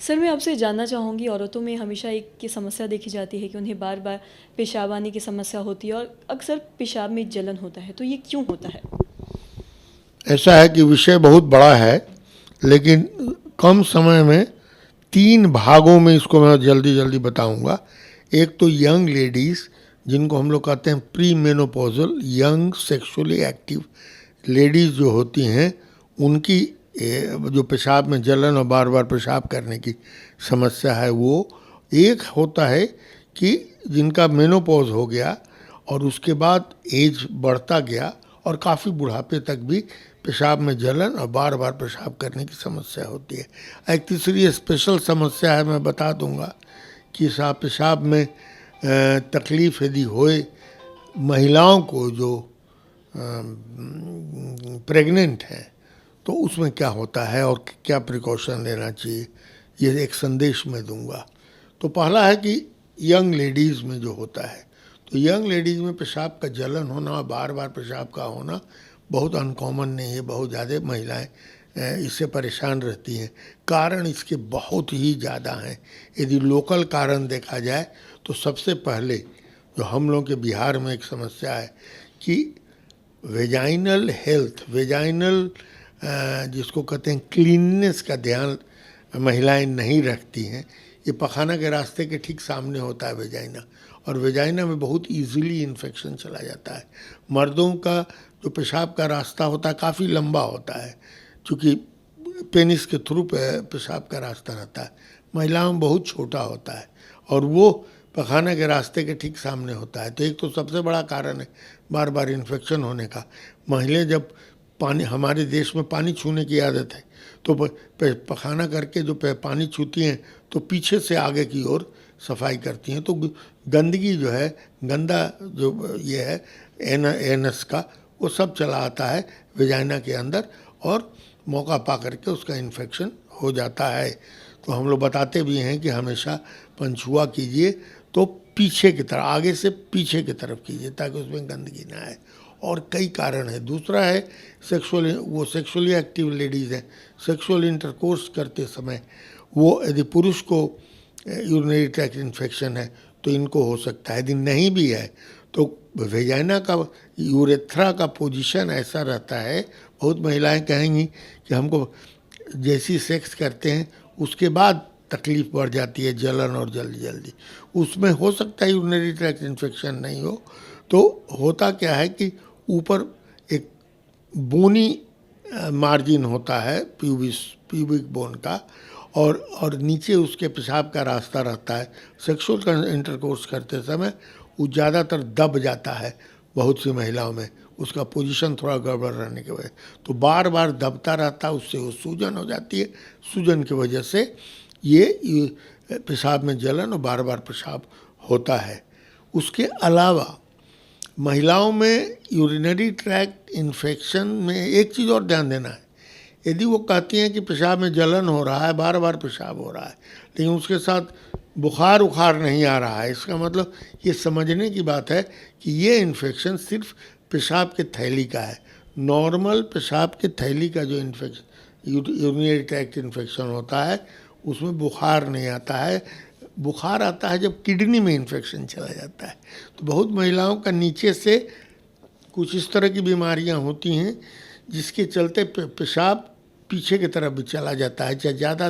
Sir, मैं आपसे जानना चाहूँगी, औरतों में हमेशा एक ये समस्या देखी जाती है कि उन्हें बार-बार पेशाब आने की समस्या होती है और अक्सर पेशाब में जलन होता है, तो ये क्यों होता है? ऐसा है कि विषय बहुत बड़ा है, लेकिन कम समय में 3 भागों में इसको मैं जल्दी जल्दी बताऊंगा। एक तो यंग लेडीज़, जिनको हम लोग कहते हैं pre menopausal young sexually active ladies जो होती हैं, उनकी जो पेशाब में जलन और बार बार पेशाब करने की समस्या है वो एक होता है कि जिनका मेनोपॉज हो गया और उसके बाद एज बढ़ता गया और काफ़ी बुढ़ापे तक भी पेशाब में जलन और बार बार पेशाब करने की समस्या होती है। एक तीसरी स्पेशल समस्या है, मैं बता दूंगा कि पेशाब में तकलीफ़ यदि होए महिलाओं को जो प्रेग्नेंट हैं, तो उसमें क्या होता है और क्या प्रिकॉशन लेना चाहिए, ये एक संदेश मैं दूंगा। तो पहला है कि यंग लेडीज़ में जो होता है, तो यंग लेडीज़ में पेशाब का जलन होना और बार बार पेशाब का होना बहुत अनकॉमन नहीं है। बहुत ज़्यादा महिलाएं इससे परेशान रहती हैं। कारण इसके बहुत ही ज़्यादा हैं। यदि लोकल कारण देखा जाए तो सबसे पहले जो हम लोग के बिहार में एक समस्या है कि वेजाइनल हेल्थ, वेजाइनल जिसको कहते हैं क्लीननेस का ध्यान महिलाएं नहीं रखती हैं। ये पखाना के रास्ते के ठीक सामने होता है वेजाइना, और वेजाइना में बहुत इजीली इन्फेक्शन चला जाता है। मर्दों का जो पेशाब का रास्ता होता है काफ़ी लंबा होता है, क्योंकि पेनिस के थ्रू पेशाब का रास्ता रहता है। महिलाओं में बहुत छोटा होता है और वो पखाना के रास्ते के ठीक सामने होता है। तो एक तो सबसे बड़ा कारण है बार बार इन्फेक्शन होने का। महिलाएं जब पानी, हमारे देश में पानी छूने की आदत है, तो पखाना करके जो पानी छूती हैं तो पीछे से आगे की ओर सफाई करती हैं, तो गंदगी जो है, गंदा जो ये है एनस का, वो सब चला आता है वेजाइना के अंदर और मौका पा करके उसका इन्फेक्शन हो जाता है। तो हम लोग बताते भी हैं कि हमेशा पंछुआ कीजिए तो पीछे की तरफ, आगे से पीछे की तरफ कीजिए ताकि उसमें गंदगी ना आए। और कई कारण है। दूसरा है सेक्सुअली एक्टिव लेडीज़ हैं, सेक्सुअल इंटरकोर्स करते समय वो यदि पुरुष को यूरिनरी ट्रैक्ट इन्फेक्शन है तो इनको हो सकता है। यदि नहीं भी है तो वेजाइना का यूरेथ्रा का पोजीशन ऐसा रहता है, बहुत महिलाएं कहेंगी कि हमको जैसी सेक्स करते हैं उसके बाद तकलीफ़ बढ़ जाती है, जलन और जल्दी जल्दी, उसमें हो सकता है यूरिनरी ट्रैक्ट इन्फेक्शन नहीं हो। तो होता क्या है कि ऊपर एक बोनी मार्जिन होता है प्यूबिक बोन का, और नीचे उसके पेशाब का रास्ता रहता है। सेक्सुअल इंटरकोर्स करते समय वो ज़्यादातर दब जाता है बहुत सी महिलाओं में, उसका पोजीशन थोड़ा गड़बड़ रहने की वजह, तो बार बार दबता रहता है, उससे वो सूजन हो जाती है। सूजन की वजह से ये पेशाब में जलन और बार बार पेशाब होता है। उसके अलावा महिलाओं में यूरिनरी ट्रैक्ट इन्फेक्शन में एक चीज़ और ध्यान देना है। यदि वो कहती हैं कि पेशाब में जलन हो रहा है, बार बार पेशाब हो रहा है, लेकिन उसके साथ बुखार उखार नहीं आ रहा है, इसका मतलब ये समझने की बात है कि ये इन्फेक्शन सिर्फ पेशाब के थैली का है। नॉर्मल पेशाब के थैली का जो इन्फेक्शन, यूरिनरी ट्रैक्ट इन्फेक्शन होता है, उसमें बुखार नहीं आता है। बुखार आता है जब किडनी में इन्फेक्शन चला जाता है। तो बहुत महिलाओं का नीचे से कुछ इस तरह की बीमारियां होती हैं जिसके चलते पेशाब पीछे की तरफ भी चला जाता है, चाहे ज़्यादा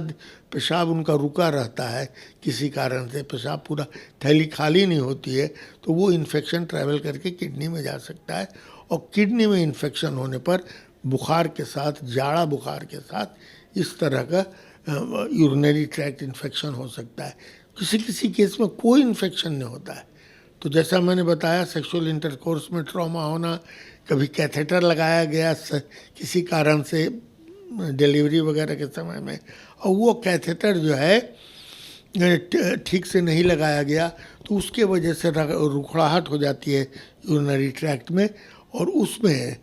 पेशाब उनका रुका रहता है किसी कारण से, पेशाब पूरा थैली खाली नहीं होती है, तो वो इन्फेक्शन ट्रैवल करके किडनी में जा सकता है। और किडनी में इन्फेक्शन होने पर बुखार के साथ, जाड़ा बुखार के साथ इस तरह का यूरिनरी ट्रैक्ट इन्फेक्शन हो सकता है। किसी किसी केस में कोई इन्फेक्शन नहीं होता है। तो जैसा मैंने बताया, सेक्सुअल इंटरकोर्स में ट्रॉमा होना, कभी कैथेटर लगाया गया किसी कारण से डिलीवरी वगैरह के समय में, और वो कैथेटर जो है ठीक से नहीं लगाया गया, तो उसके वजह से रुखड़ाहट हो जाती है यूरिनरी ट्रैक्ट में, और उसमें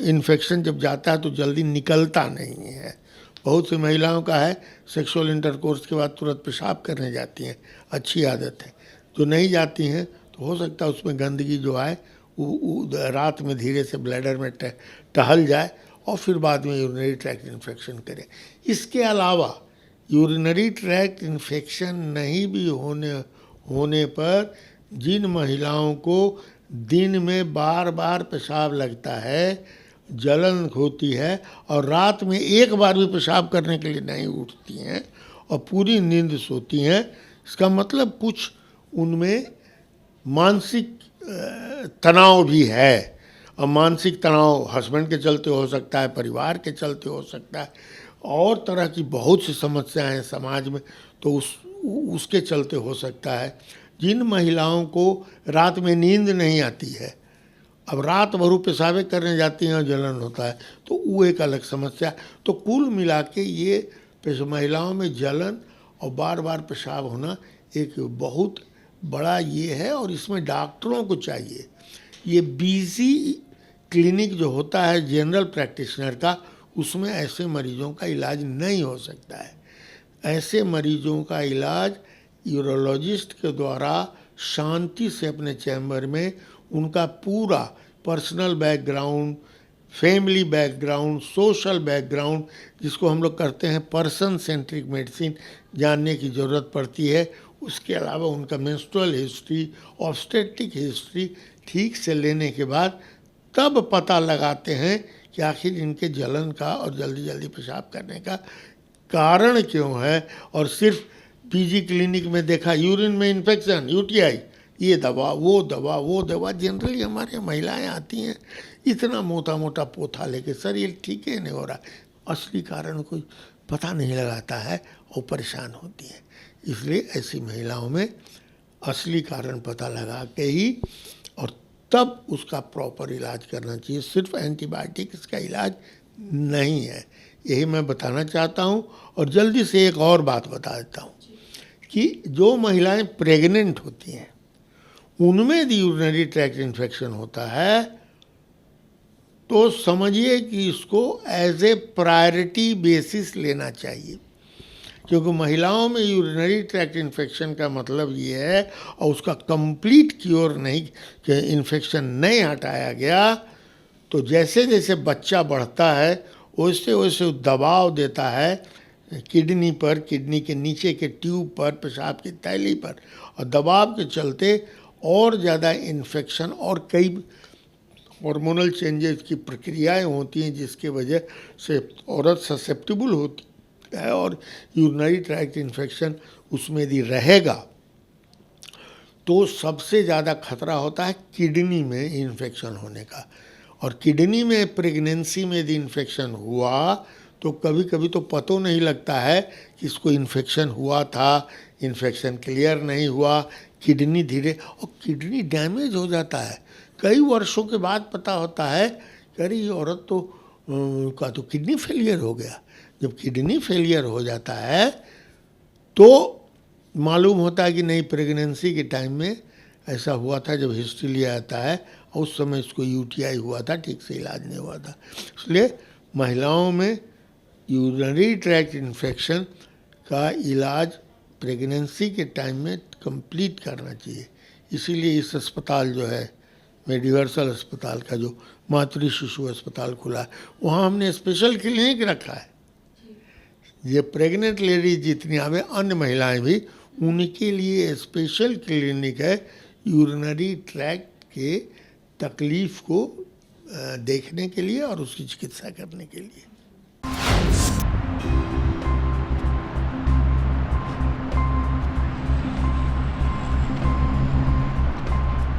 इन्फेक्शन जब जाता है तो जल्दी निकलता नहीं है। बहुत सी महिलाओं का है सेक्सुअल इंटरकोर्स के बाद तुरंत पेशाब करने जाती हैं, अच्छी आदत है। जो नहीं जाती हैं तो हो सकता है उसमें गंदगी जो आए वो रात में धीरे से ब्लैडर में टहल जाए और फिर बाद में यूरिनरी ट्रैक्ट इन्फेक्शन करे। इसके अलावा यूरिनरी ट्रैक्ट इन्फेक्शन नहीं भी होने पर जिन महिलाओं को दिन में बार बार पेशाब लगता है, जलन होती है और रात में एक बार भी पेशाब करने के लिए नहीं उठती हैं और पूरी नींद सोती हैं, इसका मतलब कुछ उनमें मानसिक तनाव भी है। और मानसिक तनाव हस्बैंड के चलते हो सकता है, परिवार के चलते हो सकता है, और तरह की बहुत सी समस्याएं हैं समाज में, तो उसके चलते हो सकता है। जिन महिलाओं को रात में नींद नहीं आती है, अब रात भर पेशाबे करने जाती हैं और जलन होता है, तो वो एक अलग समस्या। तो कुल मिला के ये महिलाओं में जलन और बार बार पेशाब होना एक बहुत बड़ा ये है, और इसमें डॉक्टरों को चाहिए, ये बिजी क्लिनिक जो होता है जनरल प्रैक्टिशनर का, उसमें ऐसे मरीजों का इलाज नहीं हो सकता है। ऐसे मरीजों का इलाज यूरोलॉजिस्ट के द्वारा शांति से अपने चैम्बर में उनका पूरा personal background, family background, social background, जिसको हम लोग करते हैं पर्सन सेंट्रिक मेडिसिन, जानने की ज़रूरत पड़ती है। उसके अलावा उनका मेंस्ट्रुअल हिस्ट्री, ऑब्स्टेट्रिक हिस्ट्री ठीक से लेने के बाद तब पता लगाते हैं कि आखिर इनके जलन का और जल्दी जल्दी पेशाब करने का कारण क्यों है। और सिर्फ पीजी क्लिनिक में देखा यूरिन में इन्फेक्शन, यूटीआई, ये दवा वो दवा वो दवा, जनरली हमारे महिलाएं आती हैं इतना मोटा मोटा पोथा लेके, सर ये ठीक है नहीं हो रहा, असली कारण कोई पता नहीं लगाता है और परेशान होती है। इसलिए ऐसी महिलाओं में असली कारण पता लगा के ही और तब उसका प्रॉपर इलाज करना चाहिए। सिर्फ एंटीबायोटिक इसका इलाज नहीं है, यही मैं बताना चाहता हूँ। और जल्दी से एक और बात बता देता हूँ कि जो महिलाएं प्रेग्नेंट होती हैं उनमें यदि यूरिनरी ट्रैक्ट इन्फेक्शन होता है तो समझिए कि इसको एज ए प्रायोरिटी बेसिस लेना चाहिए, क्योंकि महिलाओं में यूरिनरी ट्रैक्ट इन्फेक्शन का मतलब ये है, और उसका कंप्लीट क्योर नहीं, कि इन्फेक्शन नहीं हटाया गया तो जैसे जैसे बच्चा बढ़ता है वैसे वैसे दबाव देता है किडनी पर, किडनी के नीचे के ट्यूब पर, पेशाब की थैली पर, और दबाव के चलते और ज़्यादा इन्फेक्शन और कई हार्मोनल चेंजेस की प्रक्रियाएं होती हैं जिसके वजह से औरत ससेप्टिबल होती है, और यूरिनरी ट्रैक्ट इन्फेक्शन उसमें यदि रहेगा तो सबसे ज़्यादा खतरा होता है किडनी में इन्फेक्शन होने का। और किडनी में प्रेगनेंसी में यदि इन्फेक्शन हुआ तो कभी कभी तो पता नहीं लगता है कि इसको इन्फेक्शन हुआ था, इन्फेक्शन क्लियर नहीं हुआ, किडनी धीरे और किडनी डैमेज हो जाता है। कई वर्षों के बाद पता होता है कि अरे ये औरत तो का तो किडनी फेलियर हो गया। जब किडनी फेलियर हो जाता है तो मालूम होता है कि नहीं, प्रेगनेंसी के टाइम में ऐसा हुआ था, जब हिस्ट्री लिया जाता है और उस समय इसको यूटीआई हुआ था, ठीक से इलाज नहीं हुआ था। इसलिए महिलाओं में यूरिनरी ट्रैक्ट इन्फेक्शन का इलाज प्रेगनेंसी के टाइम में कंप्लीट करना चाहिए। इसीलिए इस अस्पताल जो है मेडिवर्सल अस्पताल का, जो मातृ शिशु अस्पताल खुला है, वहाँ हमने स्पेशल क्लिनिक रखा है। ये प्रेग्नेंट लेडीज जितनी आवे, अन्य महिलाएं भी, उनके लिए स्पेशल क्लिनिक है यूरिनरी ट्रैक्ट के तकलीफ को देखने के लिए और उसकी चिकित्सा करने के लिए।